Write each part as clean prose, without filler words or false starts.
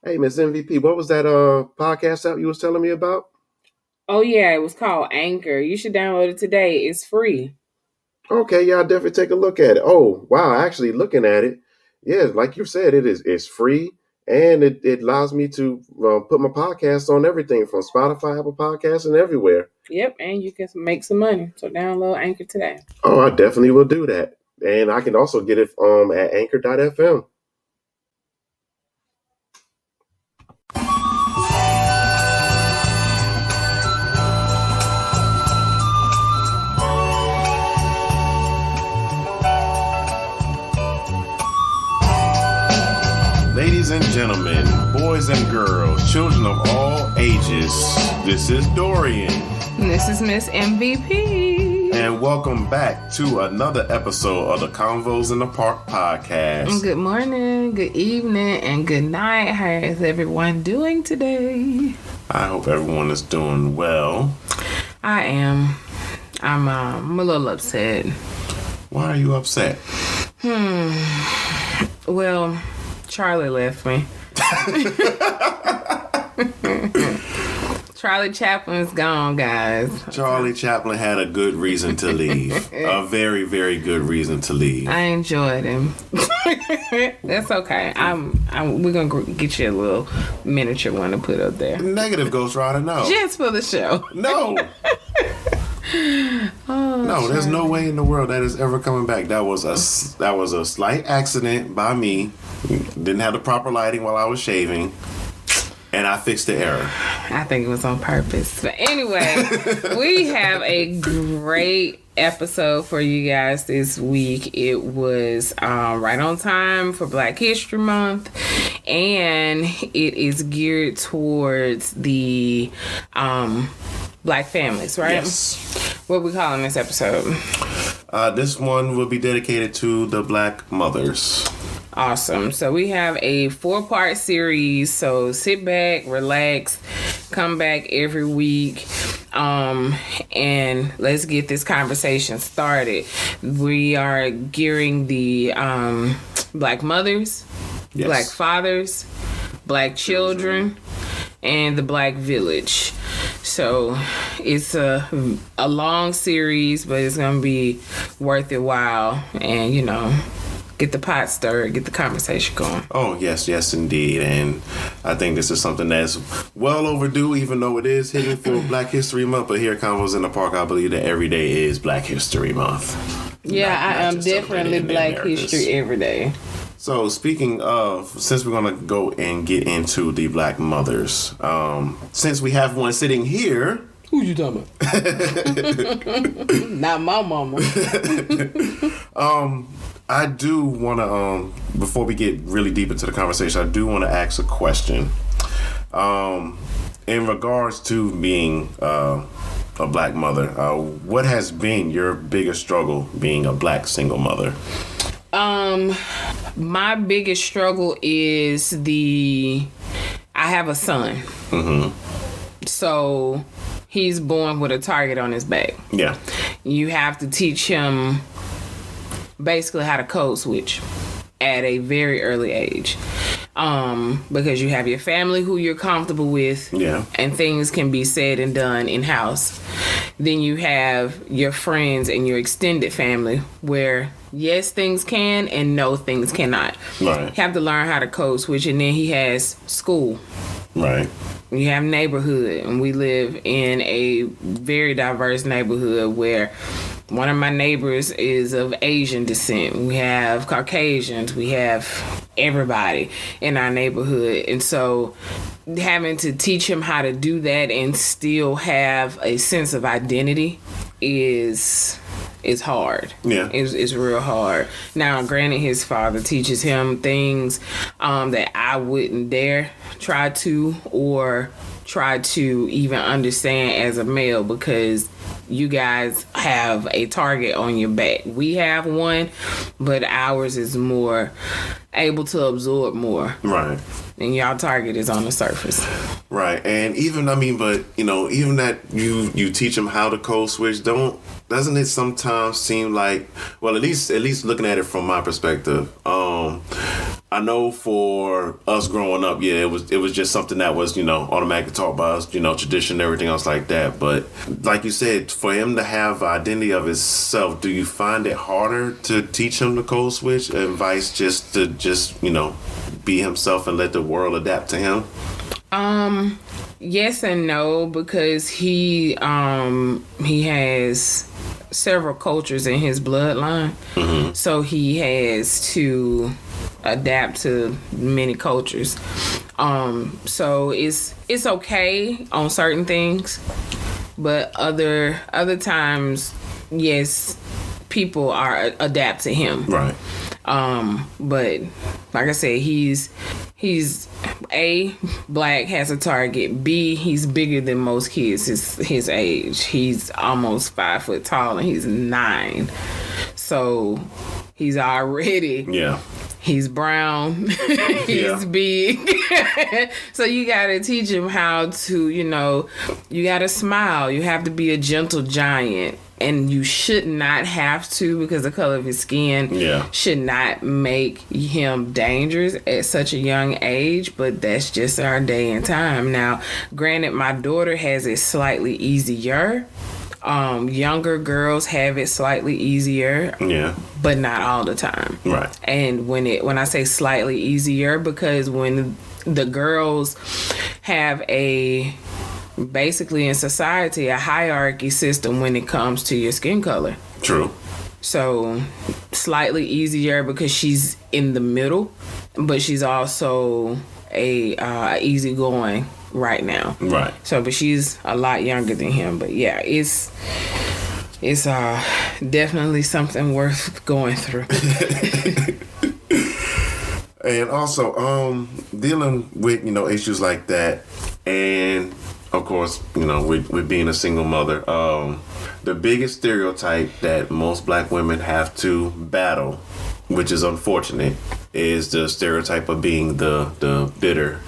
Hey, Miss MVP, what was that podcast app you was telling me about? Oh yeah, it was called Anchor. You should download it today. It's free. Okay, yeah, I'll definitely take a look at it. Oh, wow, actually looking at it, yeah, like you said, it's free and it allows me to put my podcast on everything from Spotify, Apple Podcasts, and everywhere. Yep, and you can make some money. So download Anchor today. Oh, I definitely will do that. And I can also get it at anchor.fm. Ladies and gentlemen, boys and girls, children of all ages, this is Dorian. This is Miss MVP. And welcome back to another episode of the Convos in the Park podcast. Good morning, good evening, and good night. How is everyone doing today? I hope everyone is doing well. I am. I'm a little upset. Why are you upset? Well, Charlie left me. Charlie Chaplin's gone, guys. Charlie Chaplin had a good reason to leave. A very, very good reason to leave. I enjoyed him. That's okay. We're gonna get you a little miniature one to put up there. Negative Ghost Rider, no. Just for the show. No. No, there's no way in the world that is ever coming back. That was a slight accident by me. Didn't have the proper lighting while I was shaving. And I fixed the error. I think it was on purpose. But anyway, we have a great episode for you guys this week. It was right on time for Black History Month. And it is geared towards the Black families, right? Yes. What we calling this episode? This one will be dedicated to the Black mothers. Awesome. So we have a 4-part series. So sit back, relax, come back every week, and let's get this conversation started. We are gearing the Black mothers, Yes. Black fathers, Black children, and the Black village. So it's a long series, but it's going to be worth it while. And, get the pot stirred, get the conversation going. Oh, yes, indeed. And I think this is something that's well overdue, even though it is hitting for Black History Month. But here at Convos in the Park, I believe that every day is Black History Month. Yeah, I am definitely Black History every day. So speaking of, since we're going to go and get into the Black mothers, since we have one sitting here. Who you talking about? Not my mama. I do want to, before we get really deep into the conversation, I do want to ask a question. In regards to being a Black mother, what has been your biggest struggle being a Black single mother? My biggest struggle is I have a son. Mm-hmm. So he's born with a target on his back. Yeah. You have to teach him basically how to code switch at a very early age. Because you have your family who you're comfortable with, yeah, and things can be said and done in-house. Then you have your friends and your extended family where yes, things can and no, things cannot. Right. You have to learn how to code switch. And then he has school. Right. You have neighborhood, and we live in a very diverse neighborhood where one of my neighbors is of Asian descent. We have Caucasians. We have everybody in our neighborhood. And so having to teach him how to do that and still have a sense of identity is hard. Yeah. It's real hard. Now, granted, his father teaches him things that I wouldn't dare try to even understand as a male, because you guys have a target on your back. We have one, but ours is more able to absorb more. Right. And y'all target is on the surface. Right. And even that you teach them how to code switch, doesn't it sometimes seem like, well, at least looking at it from my perspective, I know for us growing up, yeah, it was just something that was, automatically taught by us, tradition and everything else like that. But like you said, for him to have identity of himself, do you find it harder to teach him the code switch and vice just to be himself and let the world adapt to him? Yes and no, because he has several cultures in his bloodline. Mm-hmm. So he has to adapt to many cultures. So it's okay on certain things, but other times, yes, people are adapt to him. Right. But like I said, he's A, black, has a target. B, he's bigger than most kids his age. He's almost 5 foot tall and he's 9. So he's already he's brown. He's big. So you gotta teach him how to, you gotta smile. You have to be a gentle giant. And you should not have to, because the color of his skin should not make him dangerous at such a young age. But that's just our day and time. Now, granted, my daughter has it slightly easier. Younger girls have it slightly easier. Yeah. But not all the time. Right. And when I say slightly easier, because when the girls have basically in society a hierarchy system when it comes to your skin color. True. So slightly easier because she's in the middle, but she's also a easygoing right now. Right. So, but she's a lot younger than him. But yeah, it's definitely something worth going through. And also, dealing with issues like that, and of course, with being a single mother, the biggest stereotype that most black women have to battle, which is unfortunate, is the stereotype of being the bitter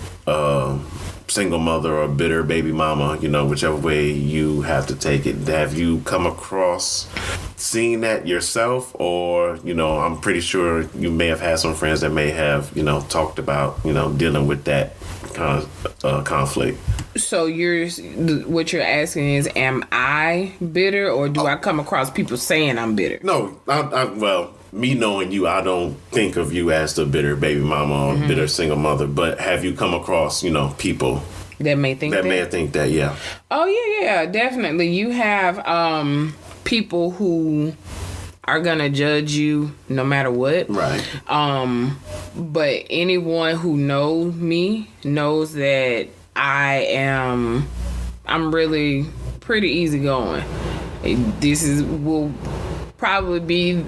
single mother or bitter baby mama, whichever way you have to take it. Have you come across seeing that yourself? Or, I'm pretty sure you may have had some friends that may have, talked about, dealing with that kind of conflict. So what you're asking is, am I bitter, or do I come across people saying I'm bitter? No, well, me knowing you, I don't think of you as the bitter baby mama or bitter single mother. But have you come across, people that may think that? Yeah. Oh yeah, definitely. You have people who are gonna judge you no matter what. Right. But anyone who knows me knows that I'm really pretty easygoing. Will probably be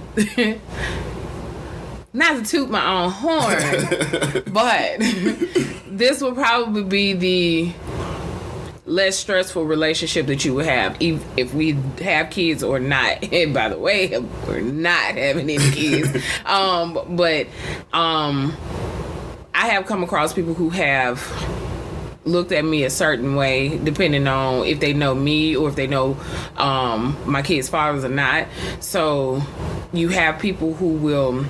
not to toot my own horn, but this will probably be the less stressful relationship that you would have if we have kids or not. And by the way, we're not having any kids. But I have come across people who have looked at me a certain way, depending on if they know me or if they know my kids' fathers or not. So you have people who will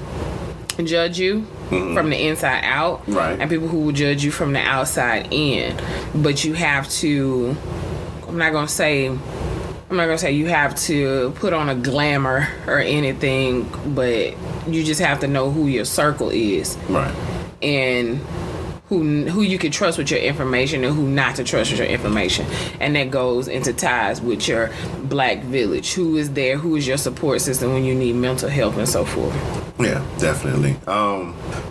judge you from the inside out, right, and people who will judge you from the outside in. But you have to, I'm not gonna say you have to put on a glamour or anything, but you just have to know who your circle is, right, and who you can trust with your information and who not to trust with your information. And that goes into ties with your black village. Who is there? Who is your support system when you need mental health and so forth? Yeah, definitely.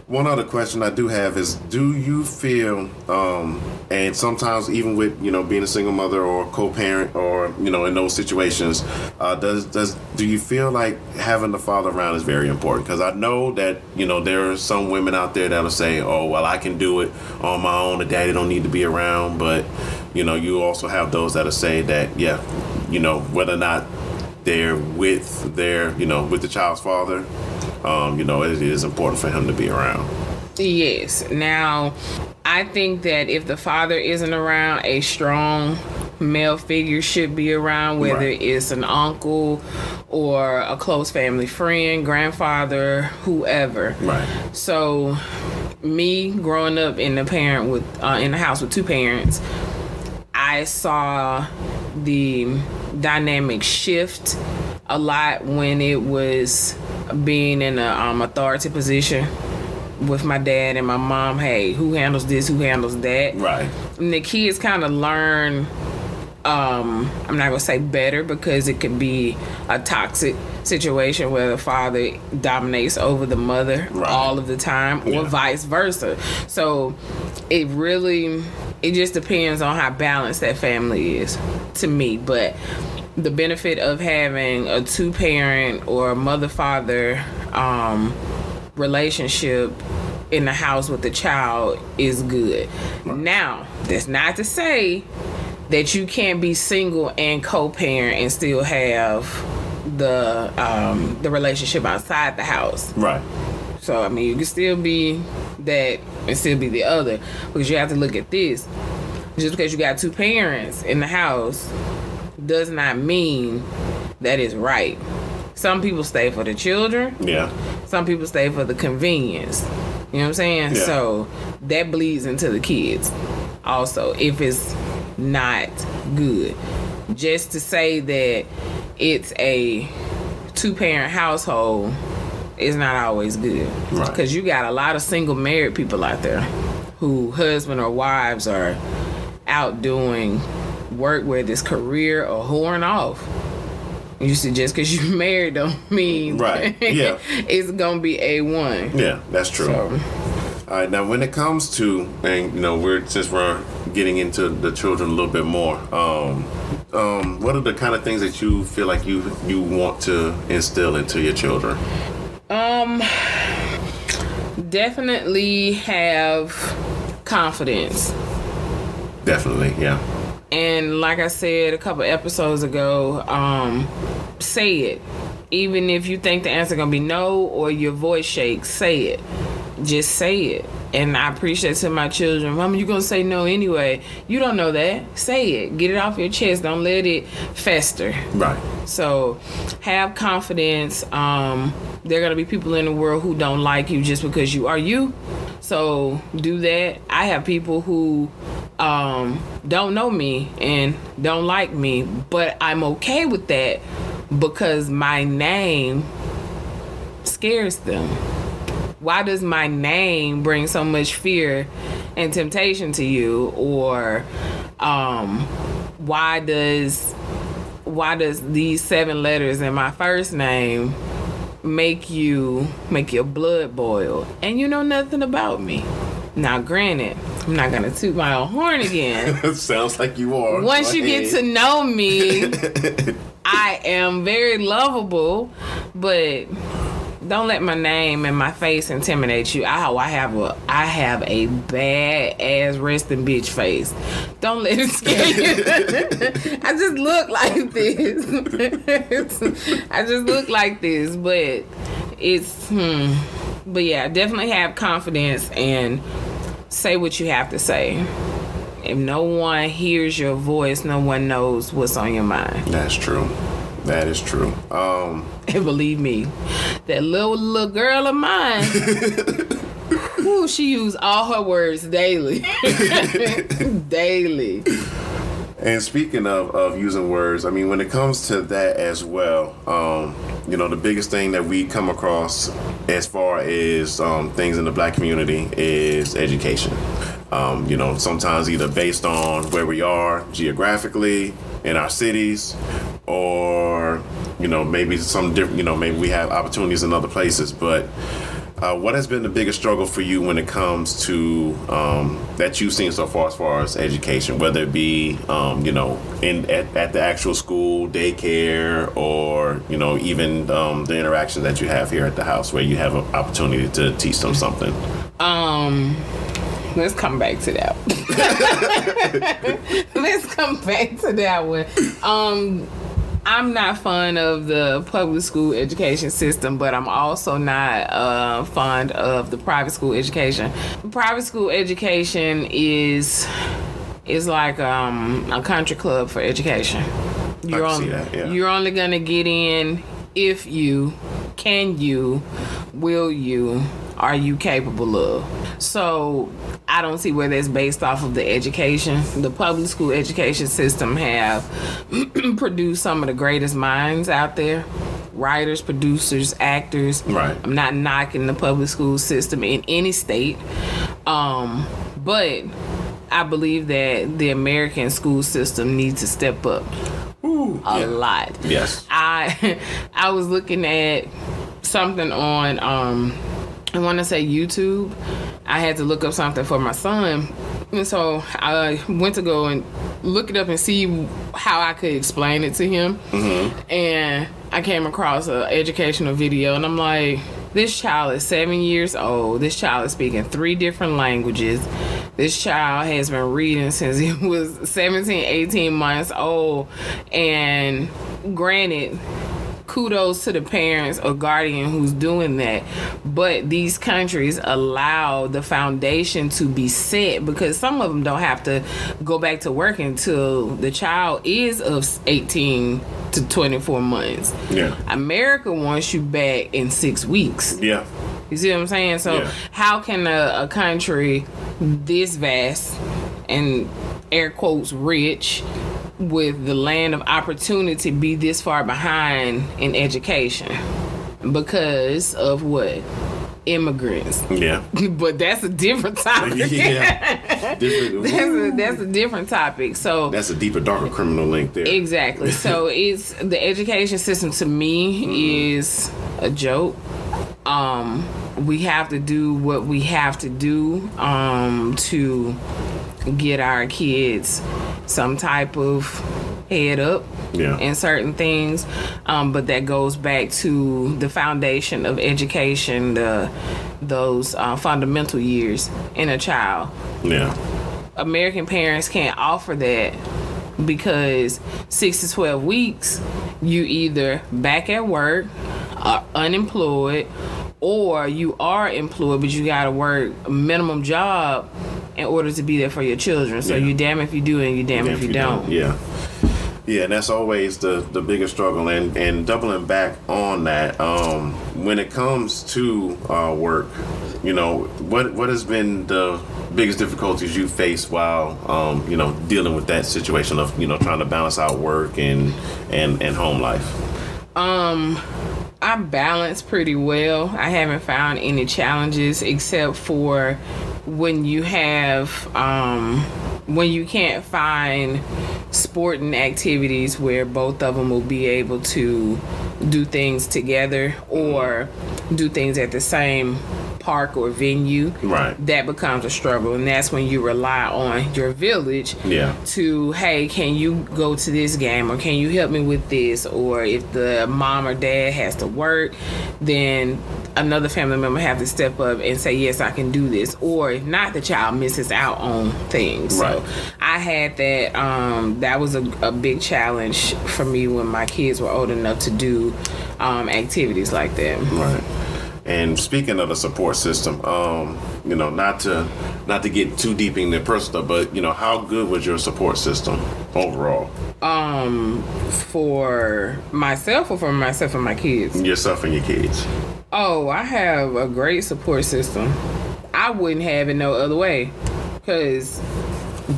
One other question I do have is, do you feel, and sometimes even with, being a single mother or co-parent or, in those situations, do you feel like having the father around is very important? Because I know that, there are some women out there that'll say, oh, well, I can do it on my own. The daddy don't need to be around. But, you also have those that'll say that, yeah, whether or not they're with with the child's father, it is important for him to be around. Yes. Now, I think that if the father isn't around, a strong male figure should be around, whether right, it's an uncle or a close family friend, grandfather, whoever. Right. So me growing up in the house with two parents, I saw the dynamic shift a lot when it was being in a authority position with my dad and my mom. Hey, who handles this? Who handles that? Right. And the kids kind of learn. I'm not gonna say better, because it could be a toxic situation where the father dominates over the mother all of the time, or vice versa. So it just depends on how balanced that family is, to me. But the benefit of having a two-parent or a mother-father relationship in the house with the child is good. Now, that's not to say that you can't be single and co-parent and still have the relationship outside the house. Right. So, I mean, you can still be that and still be the other, because you have to look at this. Just because you got two parents in the house does not mean that it's right. Some people stay for the children. Yeah. Some people stay for the convenience. You know what I'm saying? Yeah. So that bleeds into the kids also, if it's not good. Just to say that it's a two-parent household is not always good. Right. Because you got a lot of single married people out there who husband or wives are out doing work, whether it's career or whoring off. You see, just because you married don't mean it's gonna be A1. Yeah, that's true. So. All right, now when it comes to, and we're getting into the children a little bit more, what are the kind of things that you feel like you want to instill into your children? Definitely have confidence. Definitely, yeah. And like I said a couple episodes ago, say it. Even if you think the answer gonna be no or your voice shakes, say it. Just say it. And I appreciate to my children, Mama, you gonna say no anyway. You don't know that. Say it. Get it off your chest. Don't let it fester. Right. So have confidence. There are gonna be people in the world who don't like you just because you are you. So do that. I have people who don't know me and don't like me, but I'm okay with that because my name scares them. Why does my name bring so much fear and temptation to you? Or why does these 7 letters in my first name make your blood boil? And you know nothing about me. Now, granted, I'm not gonna toot my own horn again. Sounds like you are. Once you get to know me, I am very lovable, but don't let my name and my face intimidate you. I have a bad ass resting bitch face. Don't let it scare you. I just look like this. I just look like this, but it's But yeah, definitely have confidence and say what you have to say. If no one hears your voice, no one knows what's on your mind. That's true. That is true. And believe me, that little girl of mine, ooh, she used all her words daily. Daily. And speaking of using words, I mean, when it comes to that as well, the biggest thing that we come across as far as things in the Black community is education. Sometimes either based on where we are geographically in our cities, or maybe some different. Maybe we have opportunities in other places. But what has been the biggest struggle for you when it comes to that you've seen so far as education, whether it be at the actual school, daycare, or even the interaction that you have here at the house, where you have an opportunity to teach them something? Let's come back to that. Let's come back to that one. I'm not fond of the public school education system, but I'm also not fond of the private school education. Private school education is like a country club for education. You're only gonna get in if you, can you, will you, are you capable of? So I don't see where that's based off of the education. The public school education system have produced some of the greatest minds out there. Writers, producers, actors. Right. I'm not knocking the public school system in any state. But I believe that the American school system needs to step up a lot. Yes. I was looking at something on I want to say YouTube. I had to look up something for my son, and so I went to go and look it up and see how I could explain it to him. Mm-hmm. And I came across an educational video, and I'm like, this child is 7 years old. This child is speaking 3 different languages. This child has been reading since he was 17, 18 months old. And granted, kudos to the parents or guardian who's doing that, but these countries allow the foundation to be set, because some of them don't have to go back to work until the child is of 18 to 24 months. Yeah. America wants you back in 6 weeks. Yeah. You see what I'm saying? So how can a country this vast and air quotes rich with the land of opportunity be this far behind in education? Because of what? Immigrants. Yeah. But that's a different topic. Yeah. Different. That's a different topic. So that's a deeper, darker criminal link there. Exactly. So it's the education system to me is a joke. We have to do what we have to do to get our kids some type of head up in certain things, but that goes back to the foundation of education, those fundamental years in a child. Yeah. American parents can't offer that because 6 to 12 weeks you either back at work, unemployed, or you are employed but you gotta work a minimum job in order to be there for your children. So you damn if you do and you damn if you don't. Yeah. Yeah, and that's always the biggest struggle. And doubling back on that, when it comes to work, what has been the biggest difficulties you faced while dealing with that situation of trying to balance out work and home life? I balance pretty well. I haven't found any challenges except for when you have when you can't find sporting activities where both of them will be able to do things together or do things at the same park or venue. Right. That becomes a struggle, and that's when you rely on your village to, hey, can you go to this game, or can you help me with this? Or if the mom or dad has to work, then another family member have to step up and say, yes, I can do this. Or if not, the child misses out on things. Right. So I had that. That was a big challenge for me when my kids were old enough to do activities like that. Right. And speaking of the support system, not to get too deep in the personal, but how good was your support system overall? For myself or for myself and my kids? Yourself and your kids. Oh, I have a great support system. I wouldn't have it no other way. Because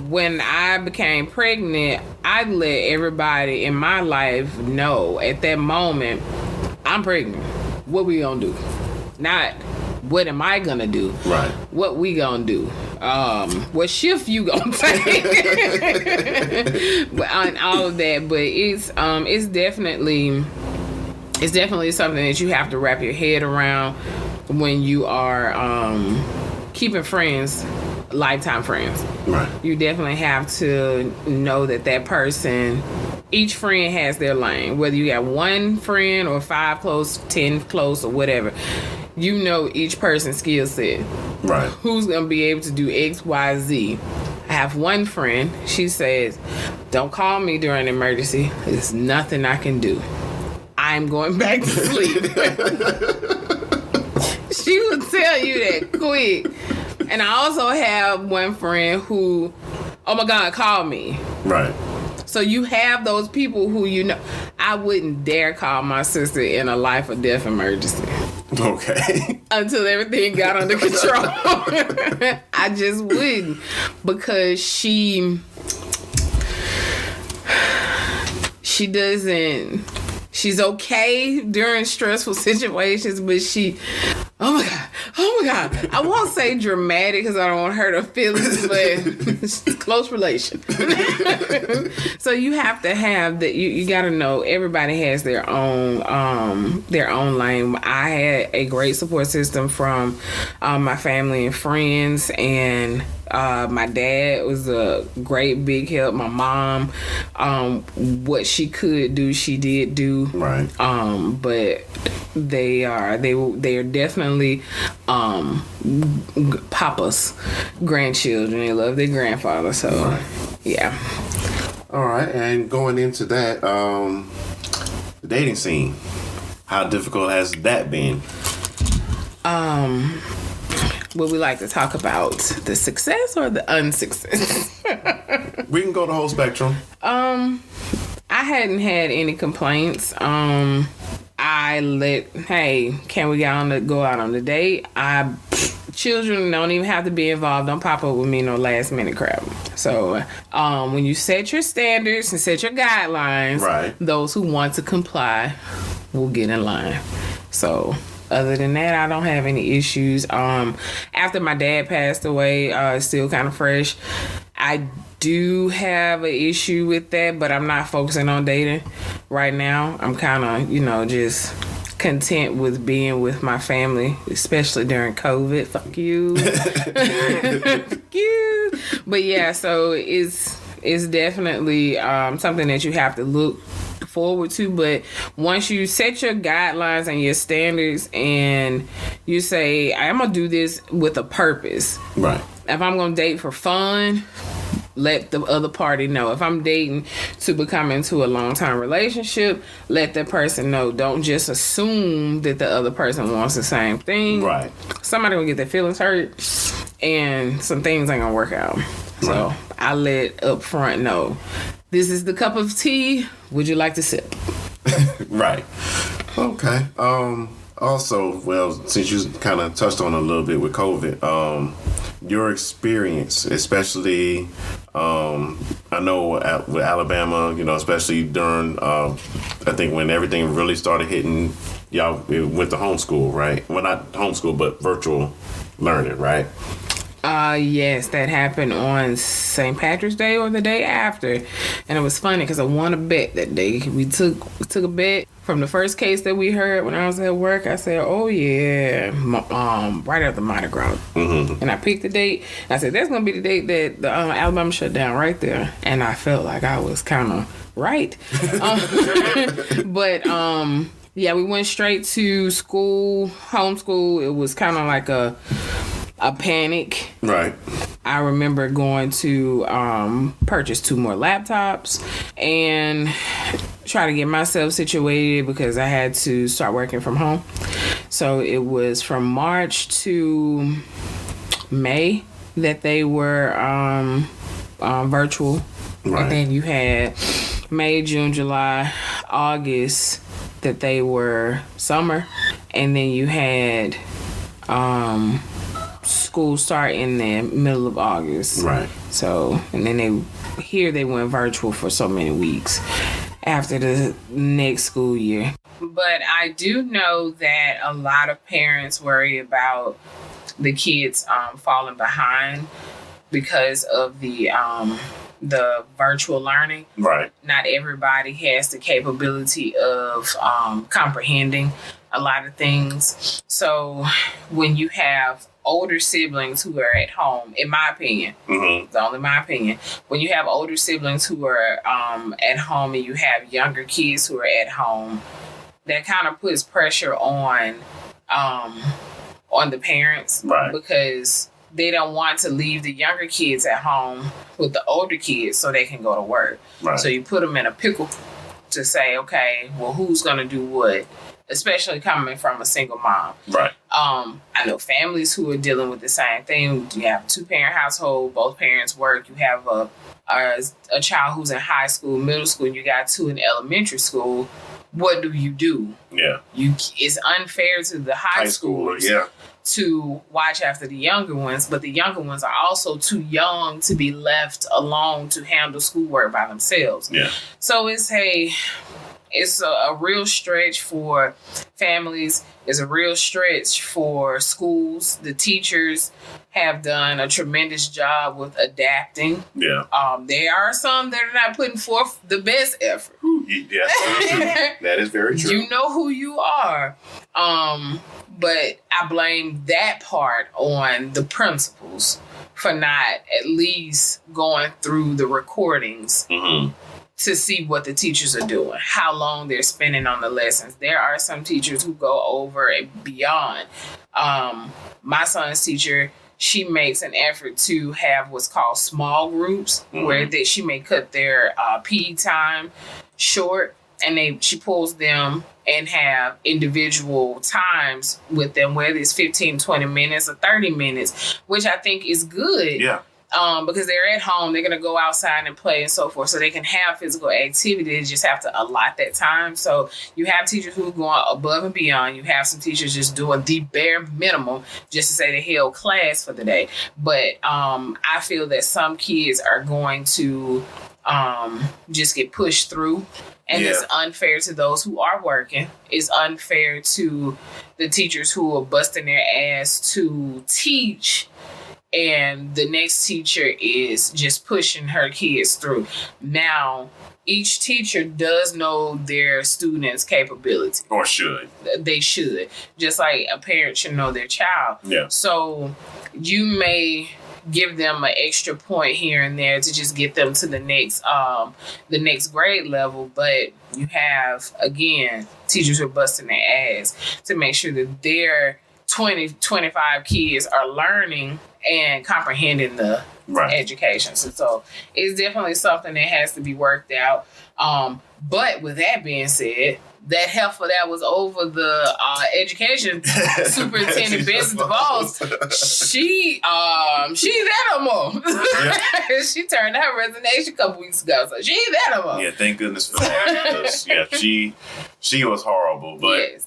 when I became pregnant, I let everybody in my life know at that moment, I'm pregnant. What we gonna do? Not what am I gonna do? Right. What we gonna do? What shift you gonna take? On all of that, but it's definitely something that you have to wrap your head around when you are keeping friends, lifetime friends. Right. You definitely have to know that person. Each friend has their lane. Whether you got one friend or 5 close, 10 close, or whatever. You know each person's skill set. Right. Who's going to be able to do X, Y, Z. I have one friend. She says, don't call me during an emergency. There's nothing I can do. I'm going back to sleep. She will tell you that quick. And I also have one friend who, oh my God, call me. Right. So you have those people who I wouldn't dare call my sister in a life or death emergency. Okay. Until everything got under control. I just wouldn't, because she doesn't. She's okay during stressful situations, but oh my God. I won't say dramatic because I don't want to hurt her feelings, but it's close relation. So you have to have that. You got to know everybody has their own lane. I had a great support system from my family and friends, and my dad was a great big help. My mom, what she could do, she did do. Right. But they are definitely Papa's grandchildren. They love their grandfather. So right. Yeah. All right, and going into that, the dating scene, how difficult has that been? Would we like to talk about the success or the unsuccess? We can go the whole spectrum. I hadn't had any complaints. Hey, can we go out on the date? Children don't even have to be involved. Don't pop up with me no last minute crap. So when you set your standards and set your guidelines, right, those who want to comply will get in line. So other than that, I don't have any issues. After my dad passed away, it's still kind of fresh. I do have an issue with that, but I'm not focusing on dating right now. I'm kind of, just content with being with my family, especially during COVID. Fuck you. Fuck you. But yeah, so it's definitely something that you have to look forward to. But once you set your guidelines and your standards and you say, I'm gonna do this with a purpose. Right. If I'm gonna date for fun, let the other party know. If I'm dating to become into a long-term relationship, let that person know. Don't just assume that the other person wants the same thing. Right. Somebody will get their feelings hurt and some things ain't gonna work out. So I let up front know, this is the cup of tea. Would you like to sip? Right. Okay. Also, well, since you kind of touched on it a little bit with COVID, your experience, especially, I know with Alabama, especially during, I think when everything really started hitting, y'all went to homeschool, right? Well, not homeschool, but virtual learning, right? Yes, that happened on St. Patrick's Day or the day after. And it was funny because I won a bet that day. We took a bet from the first case that we heard when I was at work. I said, oh yeah, right after Mardi Gras. Mm-hmm. And I picked the date. I said, that's going to be the date that the Alabama shut down right there. And I felt like I was kind of right. But yeah, we went straight to school, homeschool. It was kind of like a panic. Right. I remember going to purchase 2 more laptops and try to get myself situated because I had to start working from home. So it was from March to May that they were virtual. Right. And then you had May, June, July, August that they were summer. And then you had school start in the middle of August. Right. So, and then they went virtual for so many weeks after the next school year. But I do know that a lot of parents worry about the kids falling behind because of the virtual learning. Right. Not everybody has the capability of comprehending a lot of things. So when you have older siblings who are at home, in my opinion, it's only my opinion, when you have older siblings who are at home and you have younger kids who are at home, that kind of puts pressure on the parents. Right. Because they don't want to leave the younger kids at home with the older kids so they can go to work. Right. So you put them in a pickle to say, okay, well, who's going to do what? Especially coming from a single mom. Right. I know families who are dealing with the same thing. You have a 2-parent household, both parents work. You have a child who's in high school, middle school, and you got 2 in elementary school. what do you do? Yeah. It's unfair to the high schoolers. Yeah. To watch after the younger ones, but the younger ones are also too young to be left alone to handle schoolwork by themselves. Yeah. So it's a real stretch for families. It's a real stretch for schools. The teachers have done a tremendous job with adapting. Yeah. There are some that are not putting forth the best effort. Yes, that is very true. You know who you are. But I blame that part on the principals for not at least going through the recordings to see what the teachers are doing, how long they're spending on the lessons. There are some teachers who go over and beyond. My son's teacher, she makes an effort to have what's called small groups where she may cut their PE time short, and she pulls them and have individual times with them, whether it's 15, 20 minutes or 30 minutes, which I think is good. Yeah. Because they're at home, they're going to go outside and play and so forth, so they can have physical activity. They just have to allot that time. So you have teachers who are going above and beyond. You have some teachers just doing the bare minimum just to say they held class for the day. But I feel that some kids are going to just get pushed through. And it's unfair to those who are working. It's unfair to the teachers who are busting their ass to teach, and the next teacher is just pushing her kids through. Now, each teacher does know their students' capability. Or should. They should. Just like a parent should know their child. Yeah. So you may give them an extra point here and there to just get them to the next grade level, but you have, again, teachers who are busting their ass to make sure that their 20, 25 kids are learning and comprehending the education. So it's definitely something that has to be worked out. But with that being said, that heifer that was over the education superintendent, Bessie DeVos, she ain't that no more. Yeah. She turned in her resignation a couple weeks ago, so she ain't that no more. Yeah, thank goodness for that. She was horrible. But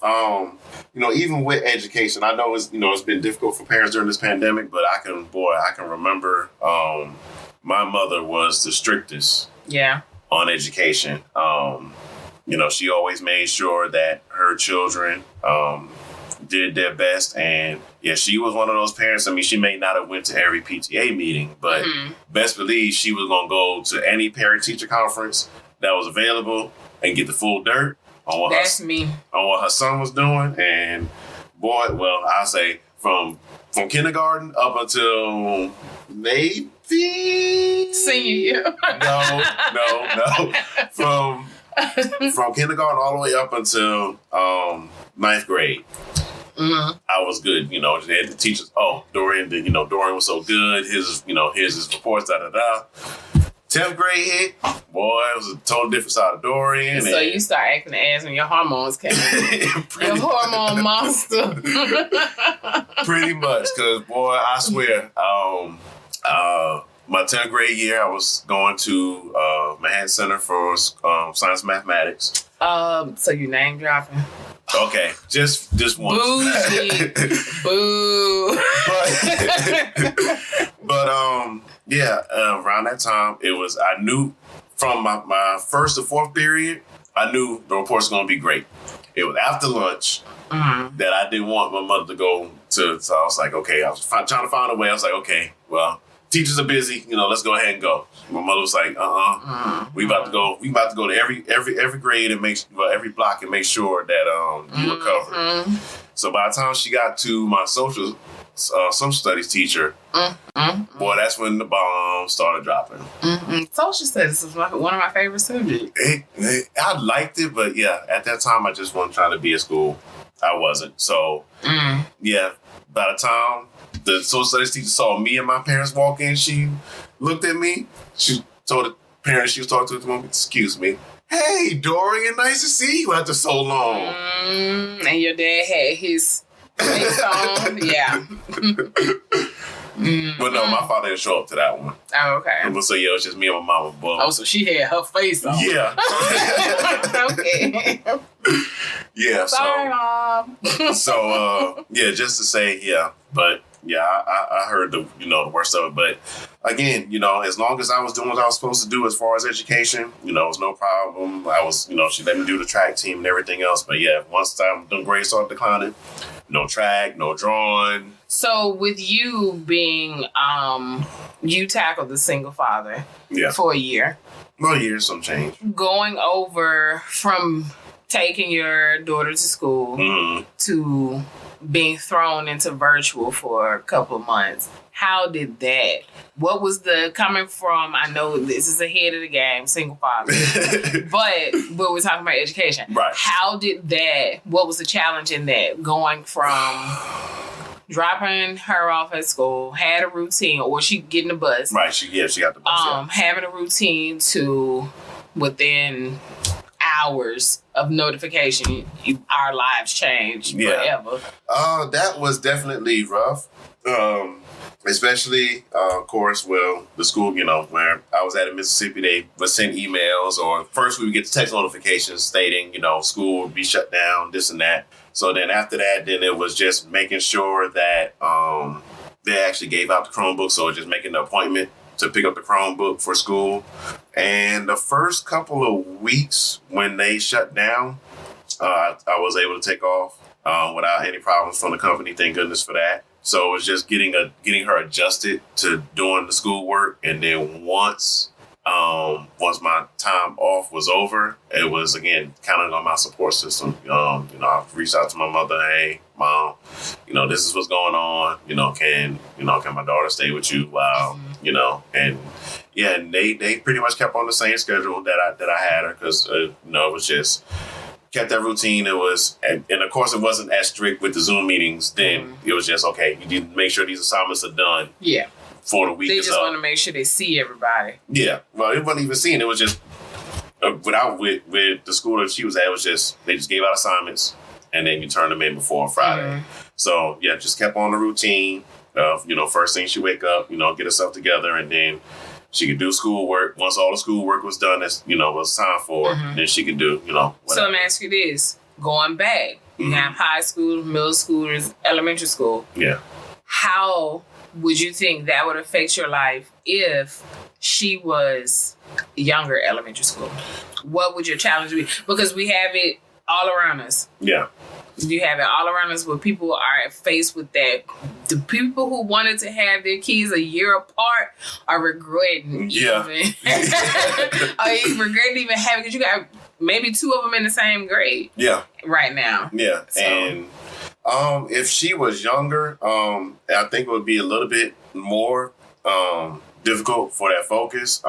even with education, I know it's been difficult for parents during this pandemic, but I can remember my mother was the strictest on education. She always made sure that her children did their best. And she was one of those parents. I mean, she may not have went to every PTA meeting, but best believe she was going to go to any parent-teacher conference that was available and get the full dirt on what her son was doing. And boy, well, I'll say from kindergarten up until maybe senior year. No. From kindergarten all the way up until 9th grade, I was good. They had the teachers. Oh, Dorian was so good. Here's his reports. 10th grade hit, boy, it was a total different side of Dorian. So you start acting the ass when your hormones came in. Your hormone monster. Pretty much, because boy, I swear, my 10th grade year, I was going to Manhattan Center for Science and Mathematics. So you name dropping? Okay, just once. Bougie. Boo. But around that time, I knew from my first to fourth period, I knew the report's going to be great. It was after lunch that I didn't want my mother to go to, so I was like, okay, I was trying to find a way. I was like, okay, well, teachers are busy, let's go ahead and go. My mother was like, we about to go to every grade and every block and make sure that you were covered. So by the time she got to my social studies teacher, boy, that's when the bomb started dropping. Social studies is one of my favorite subjects. I liked it, but at that time I just wasn't trying to be at school. I wasn't. So by the time the social studies teacher saw me and my parents walk in, she looked at me. She told the parents she was talking to at the moment, "Excuse me. Hey, Dorian, nice to see you after so long." And your dad had his face on. Yeah. Mm-hmm. But no, my father didn't show up to that one. Oh, okay. So yeah, it was just me and my mama. But, oh, so she had her face on. Yeah. Okay. Yeah. Sorry, Mom. So yeah, just to say, yeah. But yeah, I heard the the worst of it. But again, as long as I was doing what I was supposed to do as far as education, it was no problem. I was, she let me do the track team and everything else. But yeah, once the grades started declining, no track, no drawing. So with you being, you tackled the single father for a year. Well, a year, some change. Going over from taking your daughter to school to being thrown into virtual for a couple of months. How did that? What was the coming from? I know this is ahead of the game, single father, but we're talking about education. Right. How did that? What was the challenge in that? Going from dropping her off at school, had a routine, or she getting the bus. Right. She got the bus. Having a routine to within hours of notification, our lives change forever. That was definitely rough. Especially, of course, the school, where I was at in Mississippi, they would send emails, or first we would get the text notifications stating, school would be shut down, this and that. So then after that, then it was just making sure that they actually gave out the Chromebook. So just making an appointment to pick up the Chromebook for school. And the first couple of weeks when they shut down, I was able to take off without any problems from the company. Thank goodness for that. So it was just getting her adjusted to doing the schoolwork. And then once my time off was over, it was, again, counting on my support system. I reached out to my mother. Hey, Mom, this is what's going on. Can my daughter stay with you while, and yeah, and they pretty much kept on the same schedule that I had her, because, it was just kept that routine. It was, and of course it wasn't as strict with the Zoom meetings. Then it was just, okay, you need to make sure these assignments are done. Yeah. For the week. They just want to make sure they see everybody. Yeah. Well, it wasn't even seeing. It was just with the school that she was at. It was just they just gave out assignments and then you turn them in before Friday. So yeah, just kept on the routine of first thing she wake up, get herself together, and then she could do schoolwork. Once all the schoolwork was done, as was time for, then she could do whatever. So let me ask you this: going back, you have high school, middle schoolers, elementary school. Yeah. How would you think that would affect your life if she was younger elementary school? What would your challenge be? Because we have it all around us. Yeah. You have it all around us where people are faced with that. The people who wanted to have their kids a year apart are regretting even having, because you got maybe two of them in the same grade. Yeah. Right now. Yeah. So. And if she was younger, I think it would be a little bit more difficult for that focus.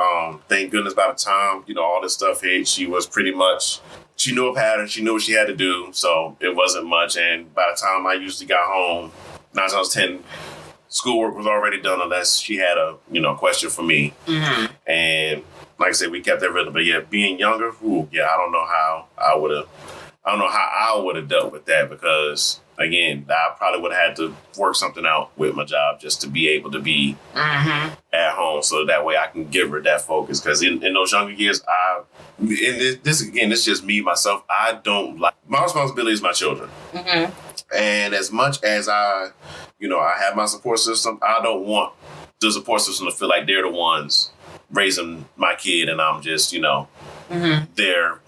Thank goodness by the time, all this stuff hit, she was pretty much, she knew a pattern, she knew what she had to do, so it wasn't much. And by the time I usually got home, 9 times out of 10, schoolwork was already done unless she had a, question for me. And like I said, we kept that rhythm. But yeah, being younger, I don't know how I would have dealt with that, because again, I probably would have had to work something out with my job just to be able to be at home, so that way I can give her that focus. Because in those younger years, this is just me, myself. I don't like, my responsibility is my children. And as much as I have my support system, I don't want the support system to feel like they're the ones raising my kid and I'm just, there,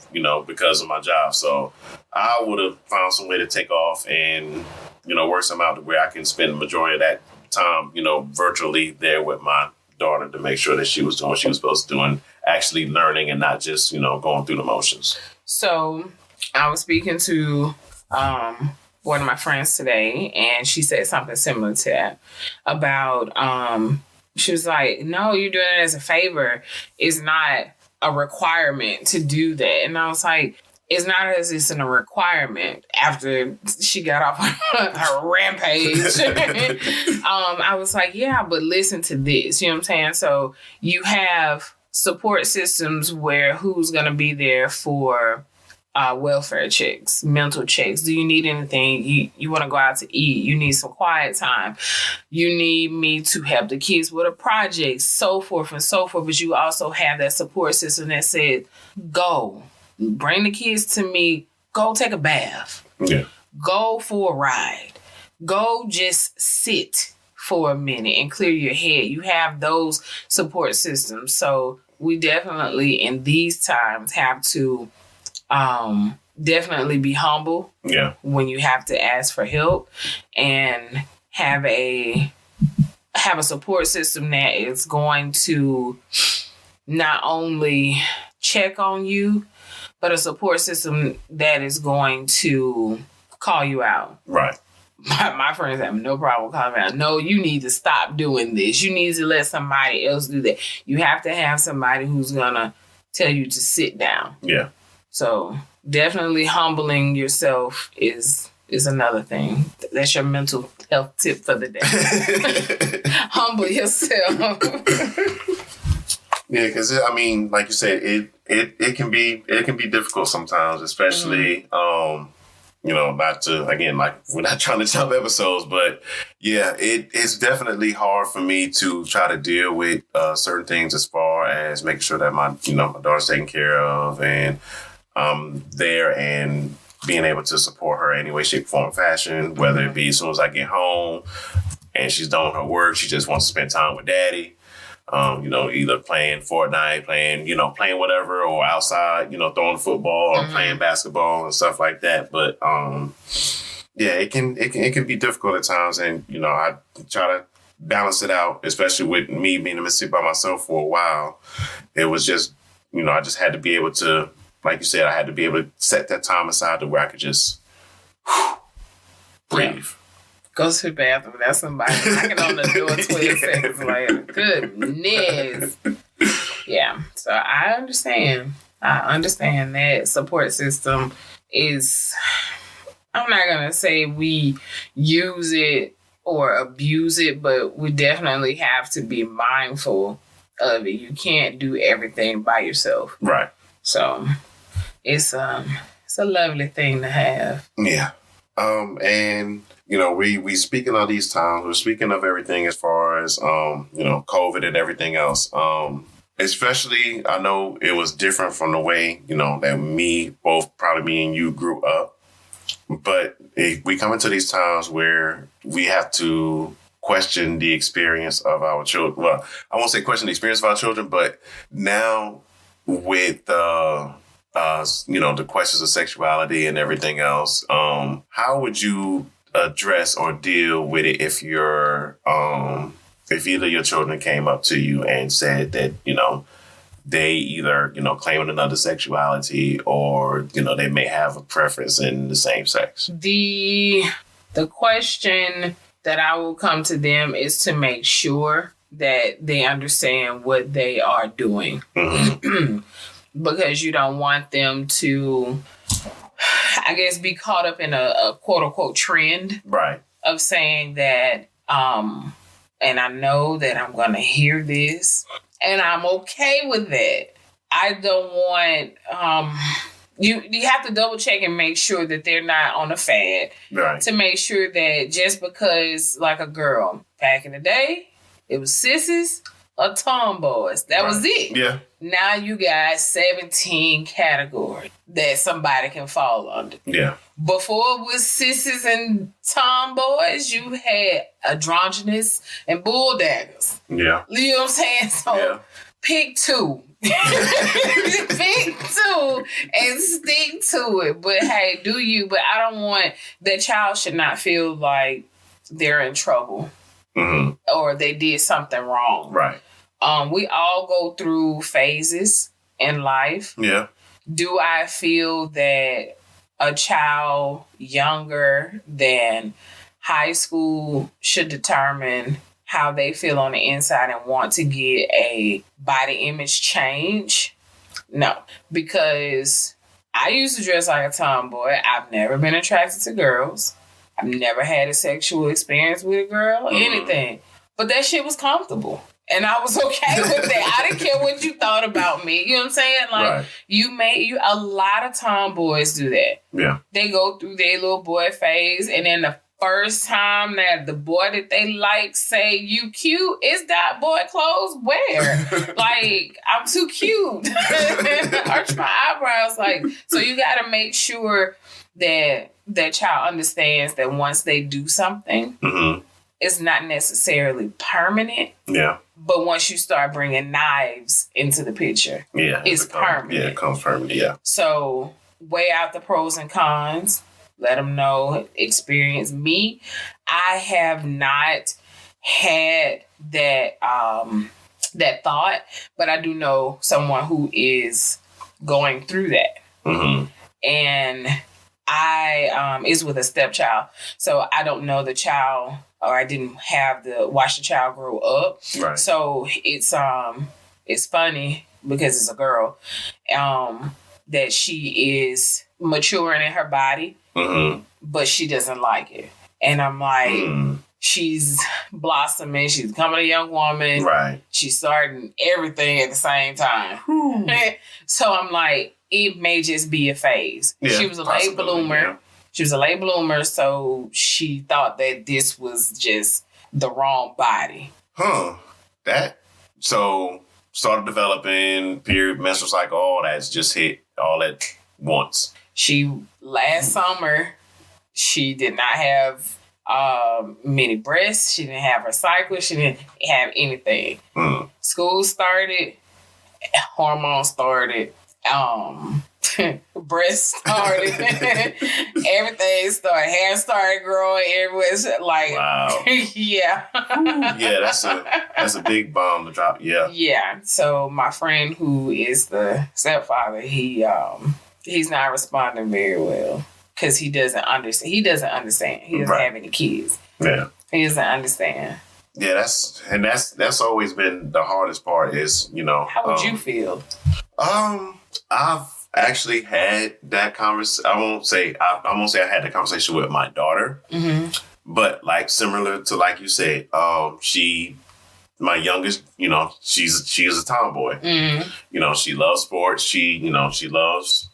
because of my job. So I would have found some way to take off and, work some out to where I can spend the majority of that time, virtually there with my daughter to make sure that she was doing what she was supposed to do and actually learning and not just, going through the motions. So I was speaking to one of my friends today, and she said something similar to that about, she was like, no, you're doing it as a favor. It's not a requirement to do that. And I was like, it's not as it's a requirement. After she got off her rampage, I was like, yeah, but listen to this. You know what I'm saying? So you have support systems where who's going to be there for welfare checks, mental checks. Do you need anything? You want to go out to eat? You need some quiet time. You need me to help the kids with a project, so forth and so forth. But you also have that support system that said, go, bring the kids to me, go take a bath, go for a ride, go just sit for a minute and clear your head. You have those support systems. So we definitely in these times have to definitely be humble when you have to ask for help, and have a support system that is going to not only check on you, but a support system that is going to call you out. Right. My friends have no problem calling me out. No, you need to stop doing this. You need to let somebody else do that. You have to have somebody who's gonna tell you to sit down. Yeah. So definitely humbling yourself is another thing. That's your mental health tip for the day. Humble yourself. Yeah, because I mean, like you said, it can be difficult sometimes, especially not to, again, like, we're not trying to jump episodes, but yeah, it's definitely hard for me to try to deal with certain things as far as making sure that my daughter's taken care of, and I'm there and being able to support her any way, shape, form, fashion, whether it be as soon as I get home and she's done with her work, she just wants to spend time with daddy. Either playing Fortnite, playing whatever, or outside, throwing football or playing basketball and stuff like that. But it can be difficult at times, and I try to balance it out, especially with me being in Mississippi by myself for a while. It was just, I just had to be able to, like you said, I had to be able to set that time aside to where I could just breathe. Yeah. Go to the bathroom. That's somebody knocking on the door 12 seconds later. Goodness. Yeah. So I understand. That support system is, I'm not going to say we use it or abuse it, but we definitely have to be mindful of it. You can't do everything by yourself. Right. So it's a lovely thing to have. Yeah. And we speaking of these times, we're speaking of everything as far as COVID and everything else. Especially, I know it was different from the way that probably me and you grew up. But we come into these times where we have to question the experience of our children. Well, I won't say question the experience of our children, but now with the questions of sexuality and everything else, how would you address or deal with it if either your children came up to you and said that they either claiming another sexuality, or they may have a preference in the same sex? The question that I will come to them is to make sure that they understand what they are doing. Mm-hmm. Because you don't want them to, I guess, be caught up in a quote unquote trend, right, of saying that, and I know that I'm going to hear this, and I'm okay with that. I don't want, you have to double check and make sure that they're not on a fad. Right. To make sure that just because, like a girl, back in the day, it was sissies or tomboys. That was it. Yeah. Now you got 17 categories that somebody can fall under. Yeah. Before it was sissies and tomboys, you had androgynous and bulldaggers. Yeah. You know what I'm saying? So pick two. Pick two and stick to it. But hey, do you? But I don't want, that child should not feel like they're in trouble. Mm-hmm. Or they did something wrong. Right. We all go through phases in life. Yeah. Do I feel that a child younger than high school should determine how they feel on the inside and want to get a body image change? No, because I used to dress like a tomboy. I've never been attracted to girls. I've never had a sexual experience with a girl, anything. But that shit was comfortable. And I was okay with that. I didn't care what you thought about me. You know what I'm saying? Like, a lot of tomboys do that. Yeah. They go through their little boy phase, and then the first time that the boy that they like say you cute, is that boy clothes where? Like, I'm too cute. Arch my eyebrows. Like, so you got to make sure that that child understands that once they do something, it's not necessarily permanent. Yeah. But once you start bringing knives into the picture, it's permanent. Yeah, it comes permanent. Yeah. So weigh out the pros and cons. Let them know. Experience me. I have not had that that thought, but I do know someone who is going through that, and I is with a stepchild. So I don't know the child, or I didn't have to watch the child grow up. Right. So it's funny because it's a girl, that she is maturing in her body, but she doesn't like it. And I'm like, she's blossoming. She's becoming a young woman. Right. She's starting everything at the same time. So I'm like, it may just be a phase. Yeah, she was a late bloomer. Yeah. She was a late bloomer, so she thought that this was just the wrong body. So started developing, period, menstrual cycle, all that's just hit all at once. Last summer, she did not have many breasts. She didn't have her cycle. She didn't have anything. School started, hormones started, breasts started, everything started, hair started growing everywhere. Like, wow. Yeah. Yeah, that's a big bomb to drop. Yeah. Yeah. So my friend who is the stepfather, he's not responding very well because he doesn't understand. He doesn't have any kids. Yeah. He doesn't understand. Yeah, that's always been the hardest part is, How would you feel? I've actually had that conversation. I won't say I had that conversation with my daughter, but like similar to like you said, my youngest, she's a tomboy. She loves sports. She loves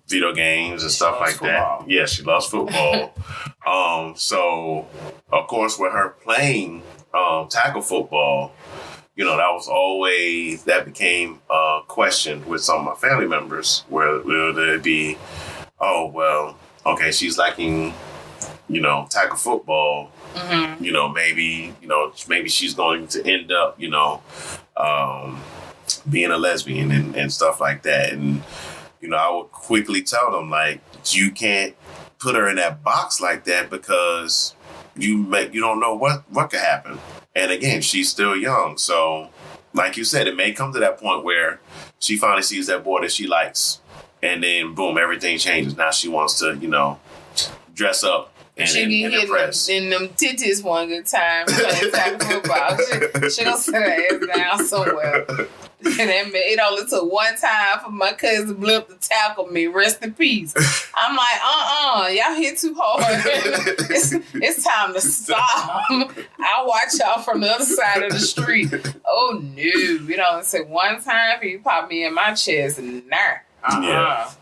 video games and stuff like that. Yeah, she loves football. So of course with her playing tackle football, that became a question with some of my family members where there'd be, she's liking, tackle football. Maybe she's going to end up, being a lesbian and stuff like that. And, I would quickly tell them, like, you can't put her in that box like that because you don't know what could happen. And again, she's still young. So, like you said, it may come to that point where she finally sees that boy that she likes. And then, boom, everything changes. Now she wants to, dress up and impress. In them titties one good time playing tackle football. She gonna sit her ass down somewhere. And it only took one time for my cousin Blimp to tackle me. Rest in peace. I'm like, y'all hit too hard. It's time to stop. I'll watch y'all from the other side of the street. Oh no. It only took one time for you to pop me in my chest. Nah.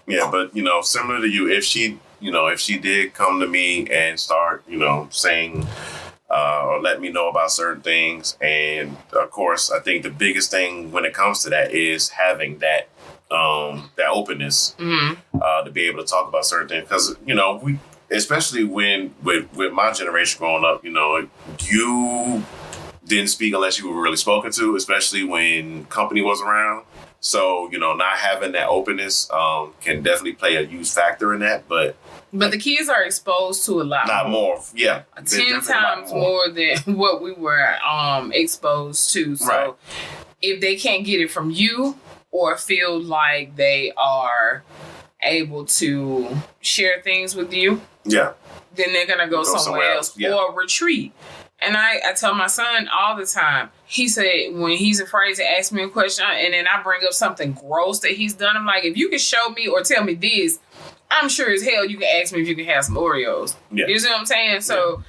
Yeah, but similar to you, if she did come to me and start, saying or let me know about certain things. And of course, I think the biggest thing when it comes to that is having that openness to be able to talk about certain things. Because, we, especially when with my generation growing up, you didn't speak unless you were really spoken to, especially when company was around. So, not having that openness can definitely play a huge factor in that. But the kids are exposed to a lot more. Yeah. 10 times more than what we were exposed to. So if they can't get it from you or feel like they are able to share things with you, then they're going to go somewhere else or retreat. And I tell my son all the time, he said when he's afraid to ask me a question and then I bring up something gross that he's done, I'm like, if you can show me or tell me this, I'm sure as hell you can ask me if you can have some Oreos. Yeah. You see what I'm saying? So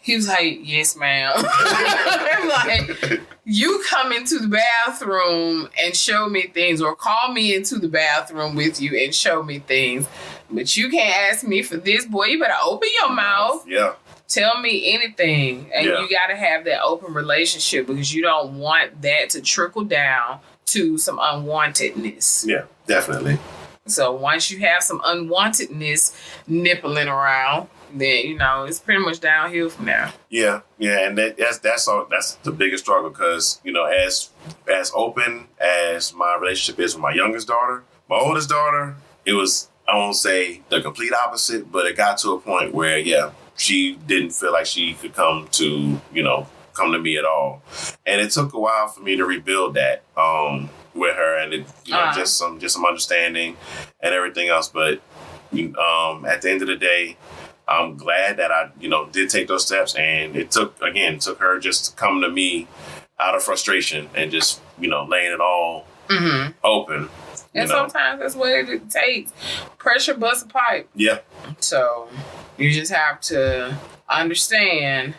He was like, yes, ma'am. I'm like, you come into the bathroom and show me things, or call me into the bathroom with you and show me things. But you can't ask me for this, boy. You better open your mouth. Yeah. Tell me anything. And you got to have that open relationship, because you don't want that to trickle down to some unwantedness. Yeah, definitely. So once you have some unwantedness nippling around, then, you know, it's pretty much downhill from there. Yeah, and that's the biggest struggle, because, you know, as open as my relationship is with my youngest daughter, my oldest daughter, it was, I won't say the complete opposite, but it got to a point where, she didn't feel like she could come to me at all. And it took a while for me to rebuild that with her, and just some understanding and everything else. But at the end of the day, I'm glad that I, did take those steps, and it took her just to come to me out of frustration and just, laying it all open. And sometimes that's what it takes. Pressure busts a pipe. Yeah. So you just have to understand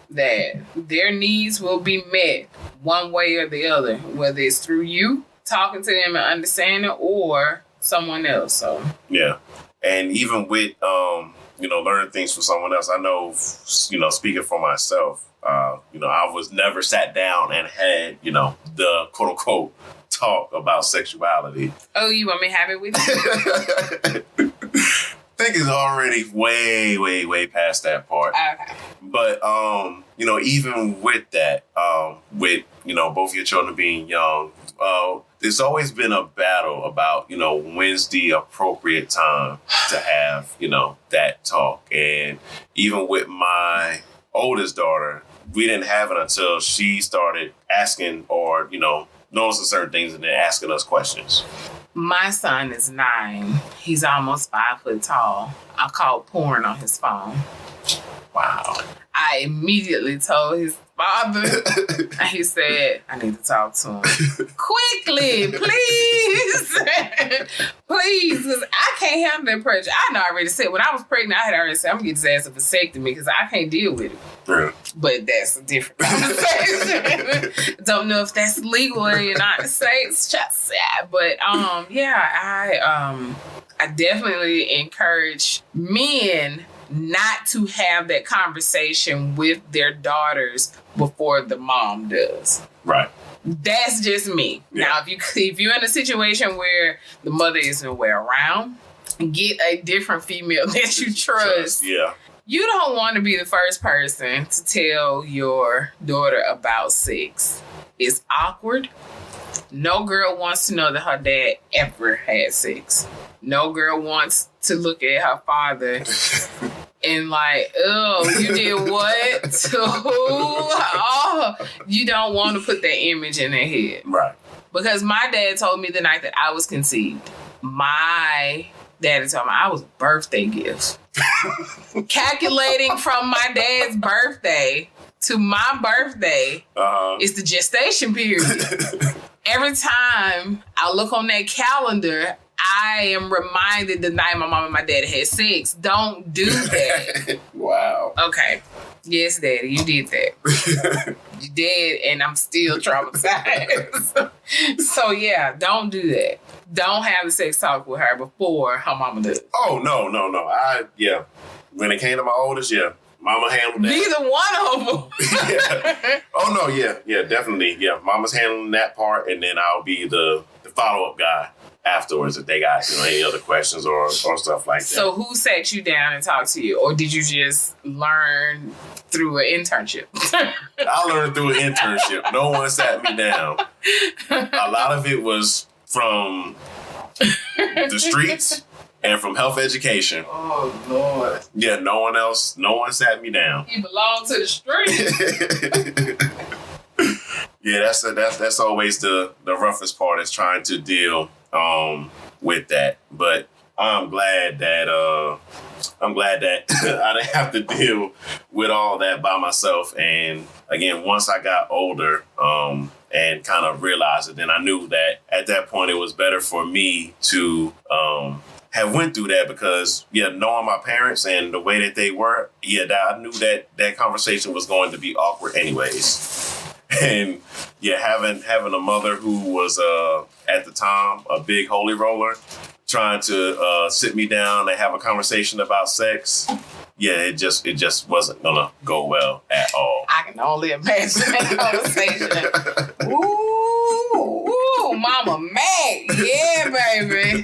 that their needs will be met one way or the other, whether it's through you talking to them and understanding, or someone else. So yeah. And even with learning things from someone else, I know, speaking for myself, I was never sat down and had, the quote unquote talk about sexuality. Oh, you want me to have it with you? I think it's already way, way, way past that part. Okay. But, even with that, with, both your children being young, there's always been a battle about, when's the appropriate time to have, that talk. And even with my oldest daughter, we didn't have it until she started asking or, noticing certain things and then asking us questions. My son is 9. He's almost 5 foot tall. I called porn on his phone. Wow. I immediately told his father, and he said, I need to talk to him. Quickly, please. Please, because I can't handle that pressure. I know I already said, when I was pregnant, I had already said, I'm going to get his ass a vasectomy because I can't deal with it. Yeah. But that's a different conversation. Don't know if that's legal in the United States. But I definitely encourage men not to have that conversation with their daughters before the mom does. Right. That's just me. Yeah. Now, if you're in a situation where the mother is nowhere around, get a different female that you trust. Yeah. You don't want to be the first person to tell your daughter about sex. It's awkward. No girl wants to know that her dad ever had sex. No girl wants to look at her father and like, oh, you did what? To who? Oh, you don't want to put that image in their head. Right. Because my dad told me the night that I was conceived, my daddy told me I was a birthday gift. Calculating from my dad's birthday to my birthday is the gestation period. Every time I look on that calendar, I am reminded the night my mom and my dad had sex. Don't do that. Wow. Okay. Yes, Daddy, you did that. You did, and I'm still traumatized. So, yeah, don't do that. Don't have the sex talk with her before her mama does. Oh, no. When it came to my oldest, mama handled that. Neither one of them. Yeah. Oh, no, yeah, definitely. Yeah, mama's handling that part, and then I'll be the follow-up guy afterwards if they got any other questions or stuff like that. So who sat you down and talked to you, or did you just learn through an internship? I learned through an internship. No one sat me down. A lot of it was from the streets and from health education. Oh, Lord. Yeah, no one sat me down. You belong to the streets. Yeah, that's always the roughest part, is trying to deal with that. But I'm glad that I didn't have to deal with all that by myself. And again, once I got older and kind of realized it, then I knew that at that point it was better for me to have went through that because, knowing my parents and the way that they were, I knew that conversation was going to be awkward anyways. And having a mother who was at the time a big holy roller, trying to sit me down and have a conversation about sex, it just wasn't gonna go well at all. I can only imagine that conversation. Ooh, Mama Mac, yeah, baby.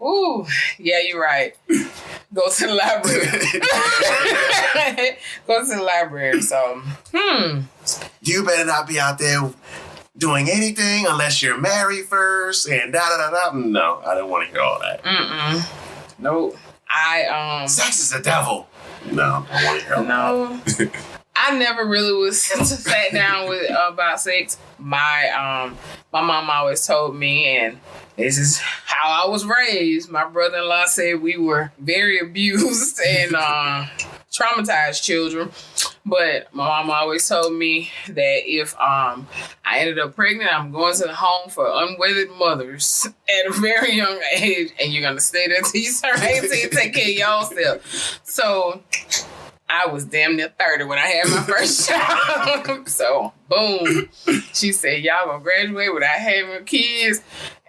Ooh, yeah, you're right. Go to the library. Go to the library. So, You better not be out there doing anything unless you're married first and da-da-da-da. No, I don't want to hear all that. Nope. Sex is the devil. No, I don't want to hear all that. I never really was sat down with about sex. My mom always told me, and this is how I was raised. My brother-in-law said we were very abused and traumatized children. But my mom always told me that if I ended up pregnant, I'm going to the home for unwedded mothers at a very young age, and you're gonna stay there till you turn 18, take care of yourself. So I was damn near 30 when I had my first child. So, boom. She said, y'all gonna graduate without having kids.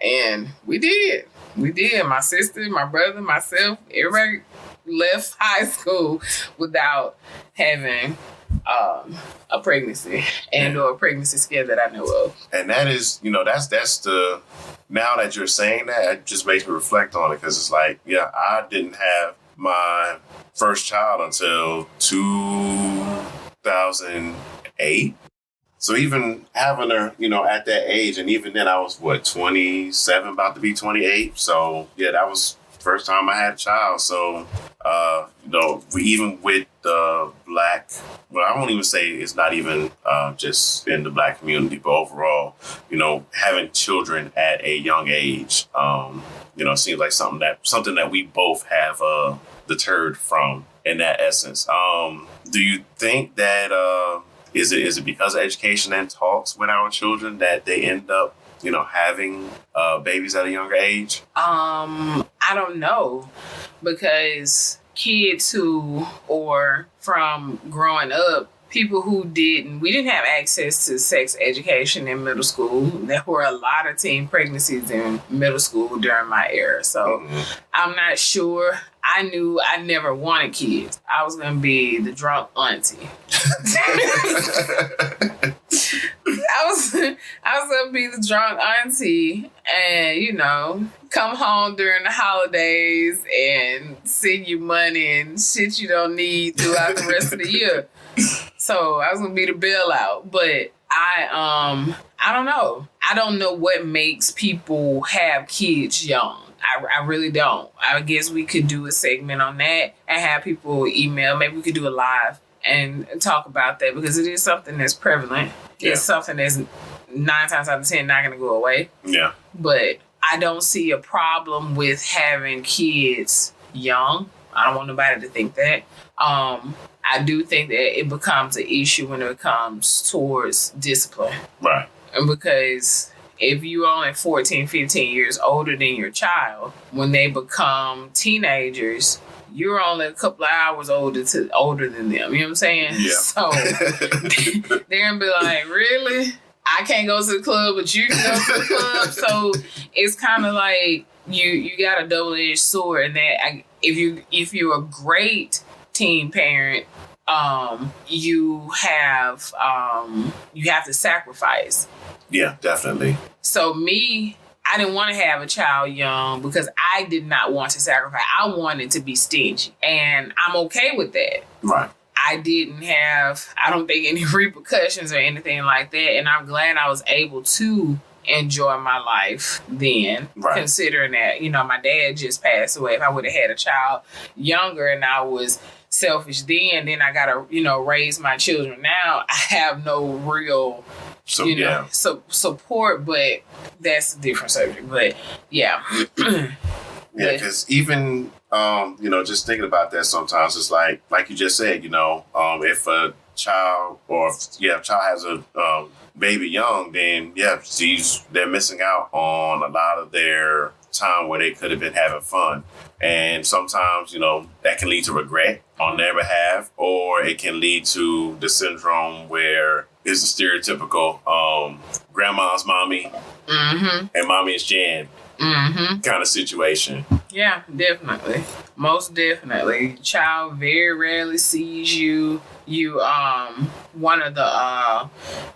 And we did. We did. My sister, my brother, myself, everybody left high school without having a pregnancy or a pregnancy scare that I know of. And that is, that's the, now that you're saying that, it just makes me reflect on it because it's like, I didn't have my first child until 2008. So even having her, at that age, and even then I was, 27, about to be 28. So, that was the first time I had a child. So, even with the black, I won't even say it's not even just in the black community, but overall, having children at a young age, seems like something that we both have deterred from in that essence. Do you think that is it because of education and talks with our children that they end up, having babies at a younger age? I don't know, because kids or from growing up, people who we didn't have access to sex education in middle school. There were a lot of teen pregnancies in middle school during my era. So I'm not sure. I knew I never wanted kids. I was going to be the drunk auntie. I was going to be the drunk auntie and, come home during the holidays and send you money and shit you don't need throughout the rest of the year. So I was going to be the bailout. But I don't know. I don't know what makes people have kids young. I really don't. I guess we could do a segment on that and have people email. Maybe we could do a live and talk about that because it is something that's prevalent. Yeah. It's something that's 9 times out of 10 not going to go away. Yeah. But I don't see a problem with having kids young. I don't want nobody to think that. I do think that it becomes an issue when it comes towards discipline. Right. And because if you're only 14, 15 years older than your child, when they become teenagers, you're only a couple of hours older than them. You know what I'm saying? Yeah. So they're going to be like, really? I can't go to the club, but you can go to the club. So it's kind of like you got a double-edged sword in that if you're a great teen parent, you have to sacrifice. Yeah, definitely. So I didn't want to have a child young because I did not want to sacrifice. I wanted to be stingy, and I'm okay with that. Right. I didn't have, I don't think, any repercussions or anything like that, and I'm glad I was able to enjoy my life then, considering that, my dad just passed away. If I would have had a child younger and I was selfish then I got to, raise my children now, I have no real, support, but that's a different subject. But, yeah. Yeah, because even, just thinking about that sometimes, it's like you just said, if a child if child has a baby young, then they're missing out on a lot of their time where they could have been having fun. And sometimes, that can lead to regret on their behalf, or it can lead to the syndrome where it's a stereotypical grandma's mommy and mommy is Jan kind of situation. Yeah, definitely. Most definitely. Child very rarely sees you. One of the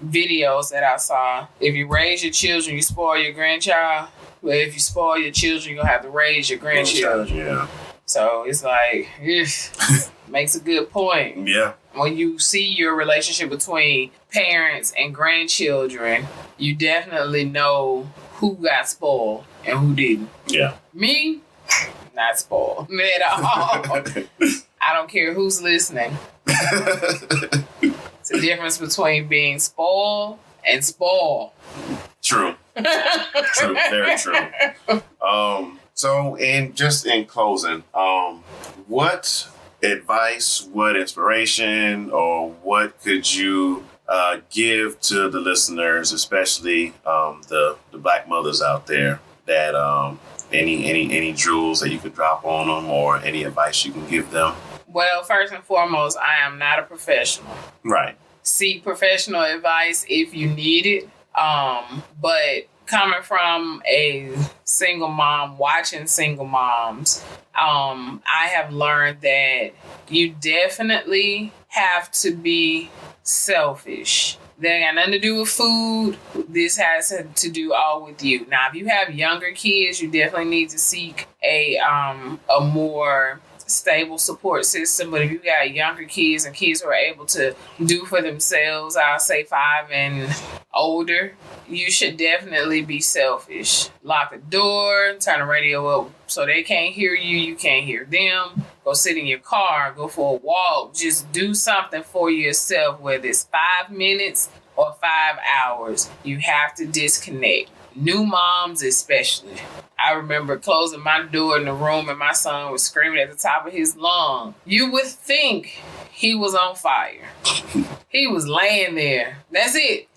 videos that I saw, if you raise your children, you spoil your grandchild. But if you spoil your children, you'll have to raise your grandchildren. Yeah. So it's like, makes a good point. Yeah. When you see your relationship between parents and grandchildren, you definitely know who got spoiled and who didn't. Yeah. Me, not spoiled at all. I don't care who's listening. It's a difference between being spoiled and spoiled. True. True. Very true. So, in closing, what advice, what inspiration, or what could you give to the listeners, especially the Black mothers out there, that any jewels that you could drop on them, or any advice you can give them? Well, first and foremost, I am not a professional. Right. Seek professional advice if you need it. But coming from a single mom, watching single moms, I have learned that you definitely have to be selfish. That ain't got nothing to do with food. This has to do all with you. Now, if you have younger kids, you definitely need to seek a more stable support system. But if you got younger kids and kids who are able to do for themselves, I'll say 5 and older, you should definitely be selfish. Lock the door, turn the radio up so they can't hear you, you can't hear them. Go sit in your car, go for a walk. Just do something for yourself, whether it's 5 minutes or 5 hours. You have to disconnect. New moms especially. I remember closing my door in the room and my son was screaming at the top of his lungs. You would think he was on fire. He was laying there. That's it.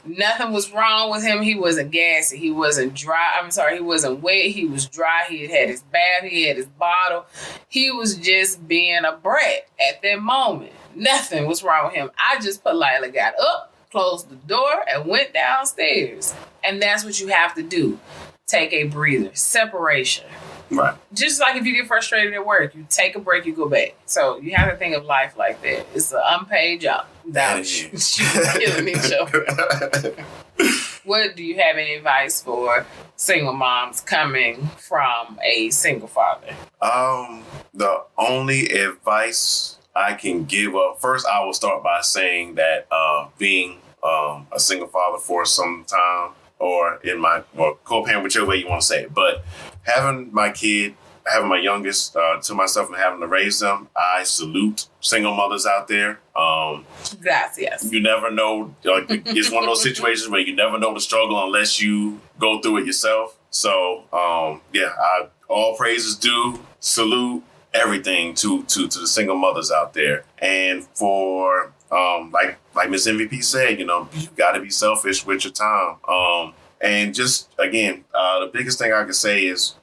Nothing was wrong with him. He wasn't gassy. He wasn't dry. He wasn't wet. He was dry. He had his bath. He had his bottle. He was just being a brat at that moment. Nothing was wrong with him. I just politely got up, closed the door, and went downstairs. And that's what you have to do. Take a breather. Separation. Right. Just like if you get frustrated at work, you take a break, you go back. So you have to think of life like that. It's an unpaid job. Without killing each other. What do you have any advice for single moms coming from a single father? The only advice I can give up, first I will start by saying that being a single father for some time, or co-parent, whichever way you want to say it, but having my youngest to myself and having to raise them, I salute single mothers out there. Gracias. You never know. It's one of those situations where you never know the struggle unless you go through it yourself. So, all praises due, salute everything to the single mothers out there. And for like Miss MVP said, you got to be selfish with your time. And just, again, the biggest thing I can say is,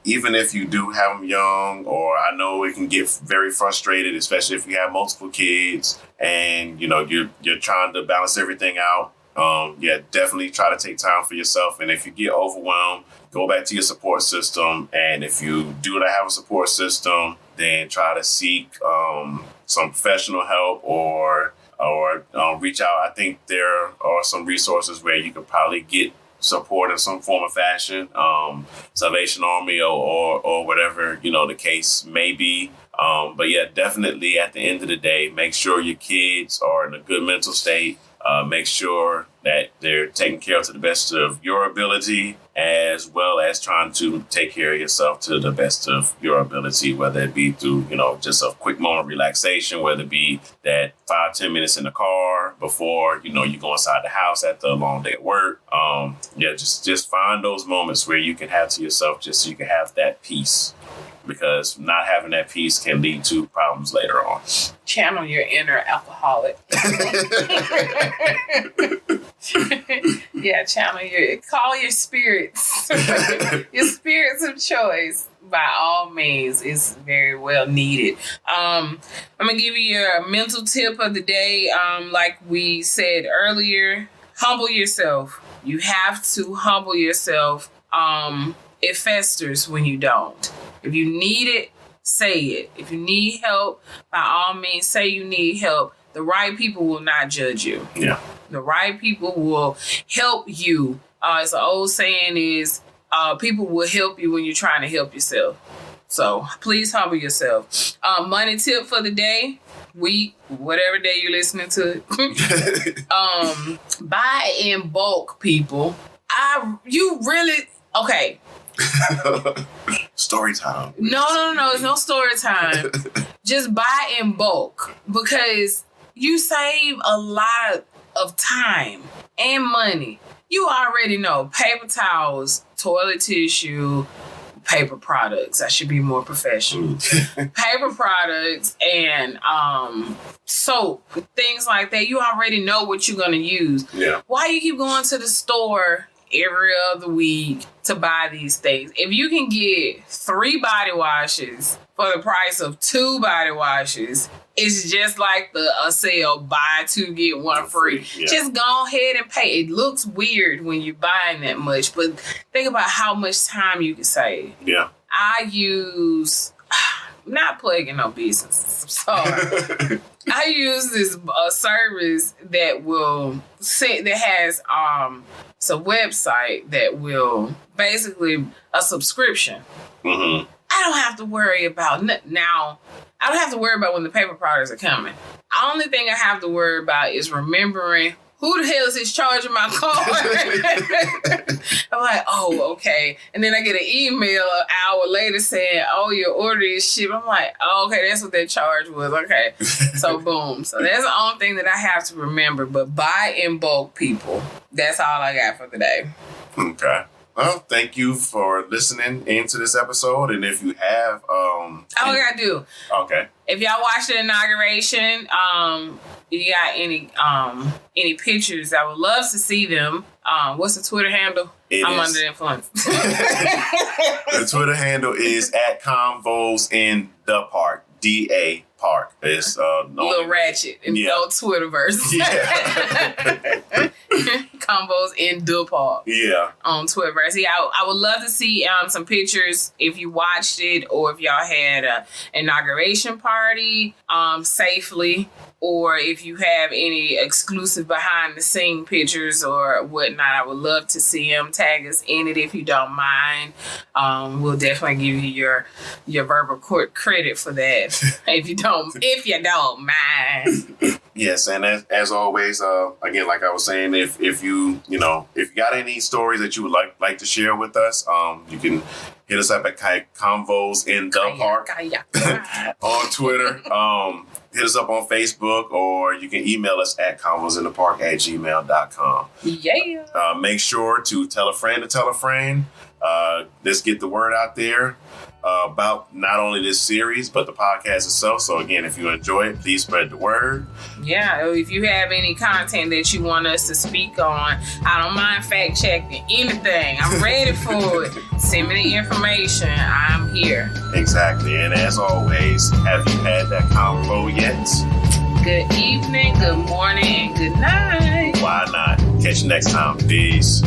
even if you do have them young, or I know it can get very frustrated, especially if you have multiple kids and, you're trying to balance everything out. Definitely try to take time for yourself. And if you get overwhelmed, go back to your support system. And if you do not have a support system, then try to seek some professional help or reach out. I think there are some resources where you could probably get support in some form of fashion, Salvation Army or whatever, the case may be. But definitely at the end of the day, make sure your kids are in a good mental state. Make sure that they're taken care of to the best of your ability, as well as trying to take care of yourself to the best of your ability, whether it be through, just a quick moment of relaxation, whether it be that 5-10 minutes in the car before, you go inside the house after a long day at work. Just find those moments where you can have to yourself just so you can have that peace. because not having that peace can lead to problems later on. Channel your inner alcoholic. Yeah, call your spirits. Your spirits of choice, by all means, is very well needed. I'm gonna give you your mental tip of the day. Like we said earlier, humble yourself. You have to humble yourself. It festers when you don't. If you need it, say it. If you need help, by all means, say you need help. The right people will not judge you. Yeah. The right people will help you. As an old saying is, people will help you when you're trying to help yourself. So please humble yourself. Money tip for the day, week, whatever day you're listening to it. Buy in bulk, people. Okay. Story time. No. It's no story time. Just buy in bulk because you save a lot of time and money. You already know paper towels, toilet tissue, paper products. I should be more professional. Paper products and soap, things like that. You already know what you're going to use. Yeah. Why you keep going to the store every other week to buy these things? If you can get 3 body washes for the price of 2 body washes, it's just like a sale, buy 2, get 1 free. Yeah. Just go ahead and pay. It looks weird when you're buying that much, but think about how much time you can save. Yeah. I use, not plugging no business, I'm sorry. I use this service that has it's a website that will basically a subscription. Mm-hmm. I don't have to worry about now. I don't have to worry about when the paper products are coming. The only thing I have to worry about is remembering who the hell is charging my card. I'm like, oh, okay. And then I get an email an hour later saying, oh, your order is shipped. I'm like, oh, okay, that's what that charge was. Okay. So boom. So that's the only thing that I have to remember. But buy in bulk, people. That's all I got for today. Okay. Well, thank you for listening into this episode. And if you have... I gotta do. Okay. If y'all watched the inauguration, you got any pictures, I would love to see them. What's the Twitter handle? I'm under the influence. The Twitter handle is @Convos in the Park. DA Park. It's little ratchet in the old Twitterverse. Yeah. Combos in the Park. Yeah. On Twitterverse. Yeah, I would love to see some pictures if you watched it or if y'all had an inauguration party safely, or if you have any exclusive behind the scene pictures or whatnot. I would love to see them. Tag us in it if you don't mind. We'll definitely give you your verbal credit for that if you don't mind. Yes, and as always, again, like I was saying, if you got any stories that you would like to share with us, you can hit us up at Convos in the Park on Twitter. Hit us up on Facebook, or you can email us at convosinthepark@gmail.com. Yeah. Make sure to tell a friend to tell a friend. Let's get the word out there about not only this series, but the podcast itself. So again, if you enjoy it, please spread the word. Yeah, if you have any content that you want us to speak on, I don't mind fact checking anything. I'm ready for it. Send me the information. I'm here. Exactly. And as always, have you had that convo yet? Good evening, good morning, and good night. Why not? Catch you next time. Peace.